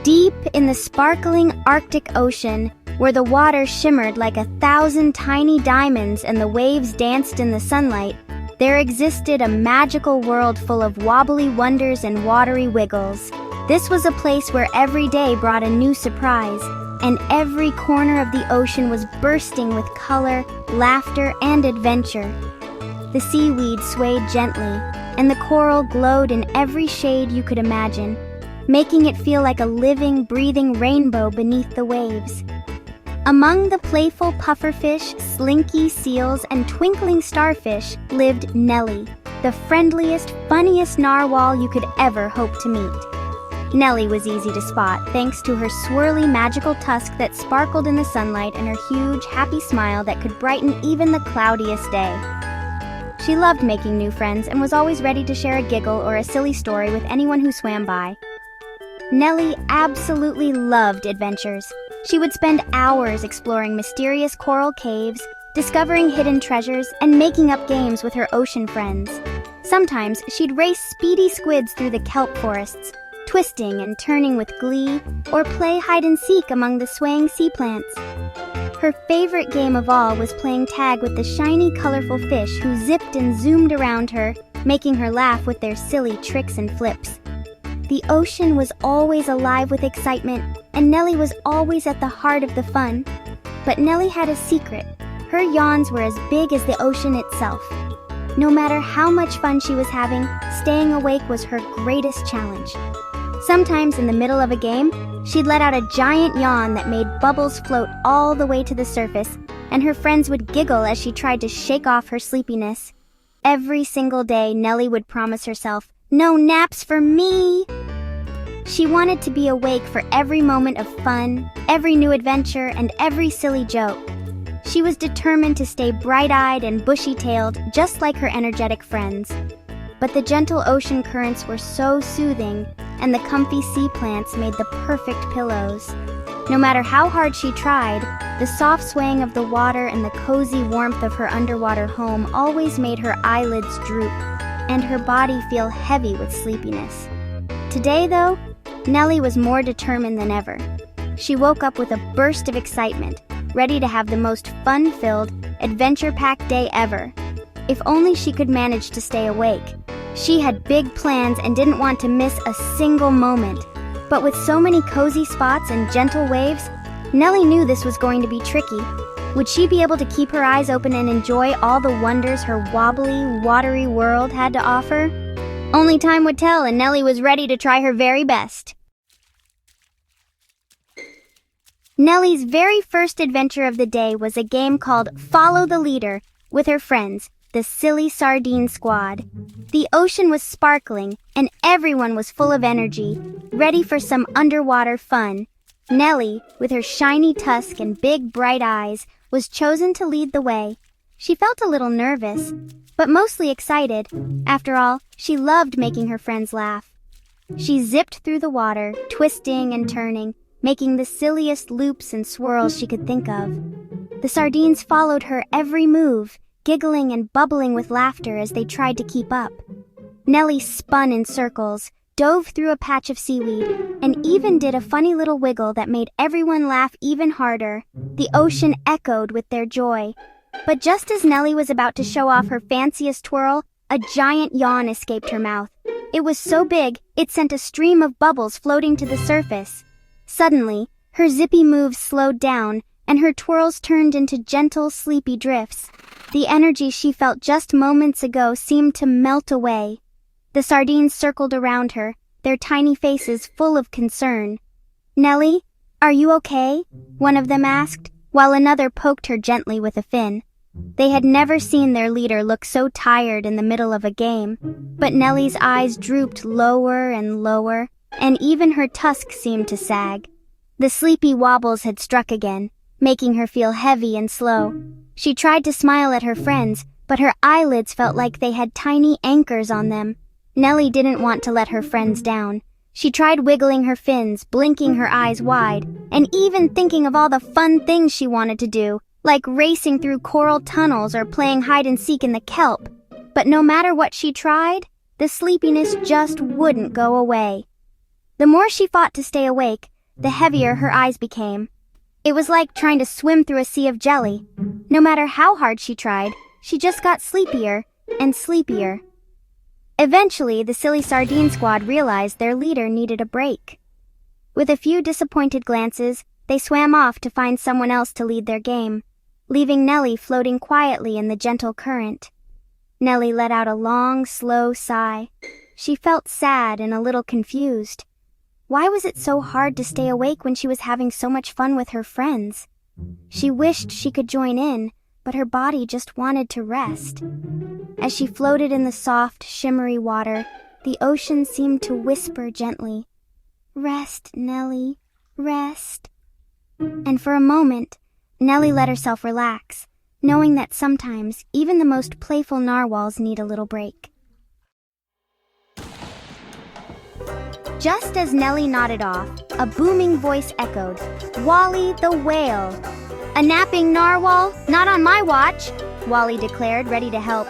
Deep in the sparkling Arctic Ocean, where the water shimmered like 1,000 tiny diamonds and the waves danced in the sunlight, there existed a magical world full of wobbly wonders and watery wiggles. This was a place where every day brought a new surprise, and every corner of the ocean was bursting with color, laughter, and adventure. The seaweed swayed gently, and the coral glowed in every shade you could imagine, making it feel like a living, breathing rainbow beneath the waves. Among the playful pufferfish, slinky seals, and twinkling starfish lived Nelly, the friendliest, funniest narwhal you could ever hope to meet. Nelly was easy to spot thanks to her swirly magical tusk that sparkled in the sunlight and her huge, happy smile that could brighten even the cloudiest day. She loved making new friends and was always ready to share a giggle or a silly story with anyone who swam by. Nelly absolutely loved adventures. She would spend hours exploring mysterious coral caves, discovering hidden treasures, and making up games with her ocean friends. Sometimes she'd race speedy squids through the kelp forests, twisting and turning with glee, or play hide-and-seek among the swaying sea plants. Her favorite game of all was playing tag with the shiny, colorful fish who zipped and zoomed around her, making her laugh with their silly tricks and flips. The ocean was always alive with excitement, and Nelly was always at the heart of the fun. But Nelly had a secret. Her yawns were as big as the ocean itself. No matter how much fun she was having, staying awake was her greatest challenge. Sometimes in the middle of a game, she'd let out a giant yawn that made bubbles float all the way to the surface, and her friends would giggle as she tried to shake off her sleepiness. Every single day, Nelly would promise herself, "No naps for me!" She wanted to be awake for every moment of fun, every new adventure, and every silly joke. She was determined to stay bright-eyed and bushy-tailed, just like her energetic friends. But the gentle ocean currents were so soothing, and the comfy sea plants made the perfect pillows. No matter how hard she tried, the soft swaying of the water and the cozy warmth of her underwater home always made her eyelids droop, and her body feel heavy with sleepiness. Today, though, Nelly was more determined than ever. She woke up with a burst of excitement, ready to have the most fun-filled, adventure-packed day ever. If only she could manage to stay awake. She had big plans and didn't want to miss a single moment. But with so many cozy spots and gentle waves, Nelly knew this was going to be tricky. Would she be able to keep her eyes open and enjoy all the wonders her wobbly, watery world had to offer? Only time would tell, and Nelly was ready to try her very best. Nelly's very first adventure of the day was a game called Follow the Leader with her friends, the Silly Sardine Squad. The ocean was sparkling, and everyone was full of energy, ready for some underwater fun. Nelly, with her shiny tusk and big bright eyes, was chosen to lead the way. She felt a little nervous, but mostly excited. After all, she loved making her friends laugh. She zipped through the water, twisting and turning, making the silliest loops and swirls she could think of. The sardines followed her every move, giggling and bubbling with laughter as they tried to keep up. Nelly spun in circles, dove through a patch of seaweed, and even did a funny little wiggle that made everyone laugh even harder. The ocean echoed with their joy. But just as Nelly was about to show off her fanciest twirl, a giant yawn escaped her mouth. It was so big, it sent a stream of bubbles floating to the surface. Suddenly, her zippy moves slowed down, and her twirls turned into gentle, sleepy drifts. The energy she felt just moments ago seemed to melt away. The sardines circled around her, their tiny faces full of concern. "Nelly, are you okay?" one of them asked, while another poked her gently with a fin. They had never seen their leader look so tired in the middle of a game, but Nelly's eyes drooped lower and lower, and even her tusk seemed to sag. The sleepy wobbles had struck again, making her feel heavy and slow. She tried to smile at her friends, but her eyelids felt like they had tiny anchors on them. Nelly didn't want to let her friends down. She tried wiggling her fins, blinking her eyes wide, and even thinking of all the fun things she wanted to do, like racing through coral tunnels or playing hide-and-seek in the kelp. But no matter what she tried, the sleepiness just wouldn't go away. The more she fought to stay awake, the heavier her eyes became. It was like trying to swim through a sea of jelly. No matter how hard she tried, she just got sleepier and sleepier. Eventually, the silly sardine squad realized their leader needed a break. With a few disappointed glances, they swam off to find someone else to lead their game, leaving Nelly floating quietly in the gentle current. Nelly let out a long, slow sigh. She felt sad and a little confused. Why was it so hard to stay awake when she was having so much fun with her friends? She wished she could join in, but her body just wanted to rest. As she floated in the soft, shimmery water, the ocean seemed to whisper gently, "Rest, Nelly, rest." And for a moment, Nelly let herself relax, knowing that sometimes even the most playful narwhals need a little break. Just as Nelly nodded off, a booming voice echoed, "Wally the whale." "A napping narwhal? Not on my watch," Wally declared, ready to help.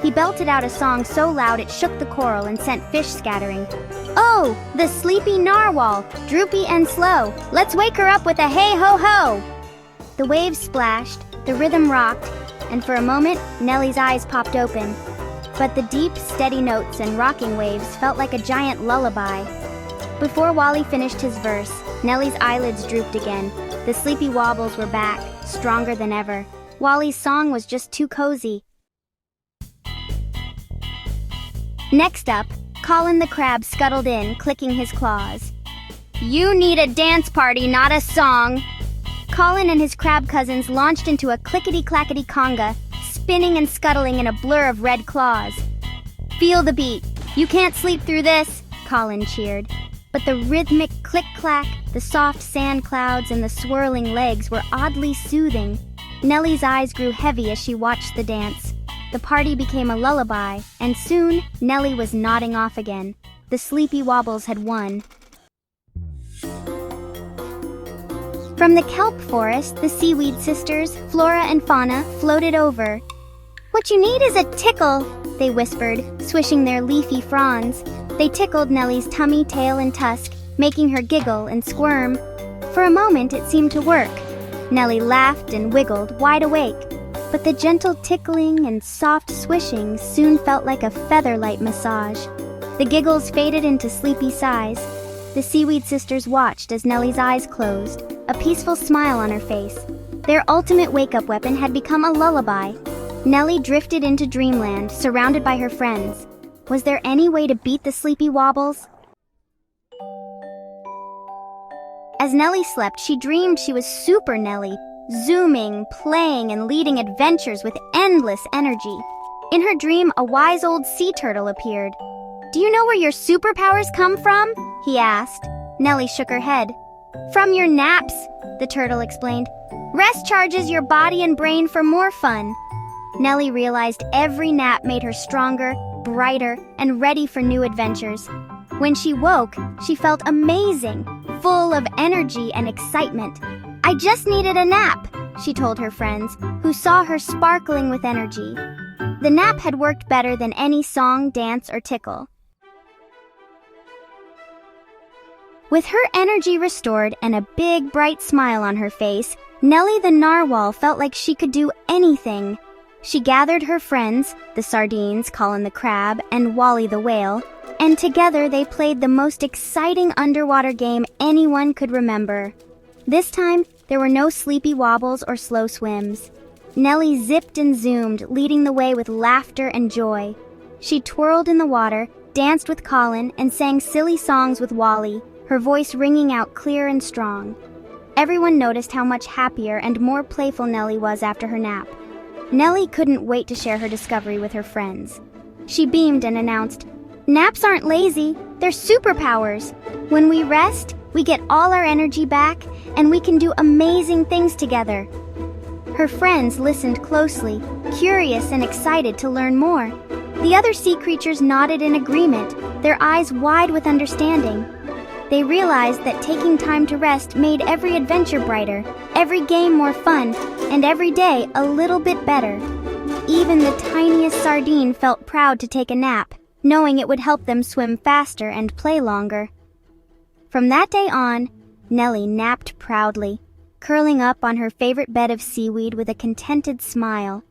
He belted out a song so loud it shook the coral and sent fish scattering. "Oh, the sleepy narwhal, droopy and slow. Let's wake her up with a hey-ho-ho." The waves splashed, the rhythm rocked, and for a moment, Nelly's eyes popped open. But the deep, steady notes and rocking waves felt like a giant lullaby. Before Wally finished his verse, Nelly's eyelids drooped again. The sleepy wobbles were back, stronger than ever. Wally's song was just too cozy. Next up, Colin the crab scuttled in, clicking his claws. "You need a dance party, not a song." Colin and his crab cousins launched into a clickety-clackety conga, spinning and scuttling in a blur of red claws. "Feel the beat. You can't sleep through this," Colin cheered. But the rhythmic click-clack, the soft sand clouds, and the swirling legs were oddly soothing. Nelly's eyes grew heavy as she watched the dance. The party became a lullaby, and soon Nelly was nodding off again. The sleepy wobbles had won. From the kelp forest, the seaweed sisters, Flora and Fauna, floated over. "What you need is a tickle," they whispered, swishing their leafy fronds. They tickled Nelly's tummy, tail, and tusk, making her giggle and squirm. For a moment, it seemed to work. Nelly laughed and wiggled, wide awake. But the gentle tickling and soft swishing soon felt like a feather-light massage. The giggles faded into sleepy sighs. The seaweed sisters watched as Nelly's eyes closed, a peaceful smile on her face. Their ultimate wake-up weapon had become a lullaby. Nelly drifted into dreamland, surrounded by her friends. Was there any way to beat the sleepy wobbles? As Nelly slept, she dreamed she was Super Nelly, zooming, playing, and leading adventures with endless energy. In her dream, a wise old sea turtle appeared. "Do you know where your superpowers come from?" he asked. Nelly shook her head. "From your naps," the turtle explained. "Rest charges your body and brain for more fun." Nelly realized every nap made her stronger, brighter, and ready for new adventures. When she woke, she felt amazing, full of energy and excitement. "I just needed a nap," she told her friends, who saw her sparkling with energy. The nap had worked better than any song, dance, or tickle. With her energy restored and a big, bright smile on her face, Nelly the Narwhal felt like she could do anything. She gathered her friends, the sardines, Colin the crab, and Wally the whale, and together they played the most exciting underwater game anyone could remember. This time, there were no sleepy wobbles or slow swims. Nelly zipped and zoomed, leading the way with laughter and joy. She twirled in the water, danced with Colin, and sang silly songs with Wally, her voice ringing out clear and strong. Everyone noticed how much happier and more playful Nelly was after her nap. Nelly couldn't wait to share her discovery with her friends. She beamed and announced, "Naps aren't lazy, they're superpowers. When we rest, we get all our energy back, and we can do amazing things together." Her friends listened closely, curious and excited to learn more. The other sea creatures nodded in agreement, their eyes wide with understanding. They realized that taking time to rest made every adventure brighter, every game more fun, and every day a little bit better. Even the tiniest sardine felt proud to take a nap, knowing it would help them swim faster and play longer. From that day on, Nelly napped proudly, curling up on her favorite bed of seaweed with a contented smile.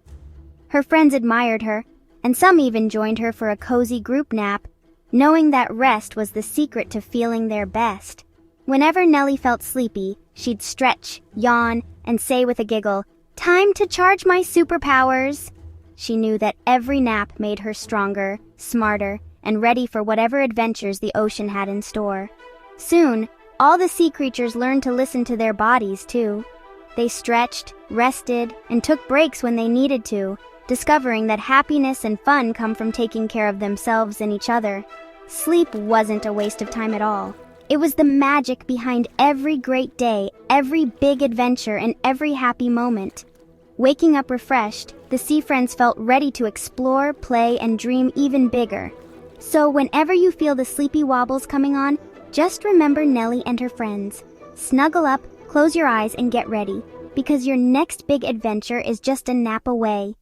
Her friends admired her, and some even joined her for a cozy group nap, knowing that rest was the secret to feeling their best. Whenever Nelly felt sleepy, she'd stretch, yawn, and say with a giggle, "Time to charge my superpowers." She knew that every nap made her stronger, smarter, and ready for whatever adventures the ocean had in store. Soon, all the sea creatures learned to listen to their bodies, too. They stretched, rested, and took breaks when they needed to, discovering that happiness and fun come from taking care of themselves and each other. Sleep wasn't a waste of time at all. It was the magic behind every great day, every big adventure, and every happy moment. Waking up refreshed, the sea friends felt ready to explore, play, and dream even bigger. So whenever you feel the sleepy wobbles coming on, just remember Nelly and her friends. Snuggle up, close your eyes, and get ready, because your next big adventure is just a nap away.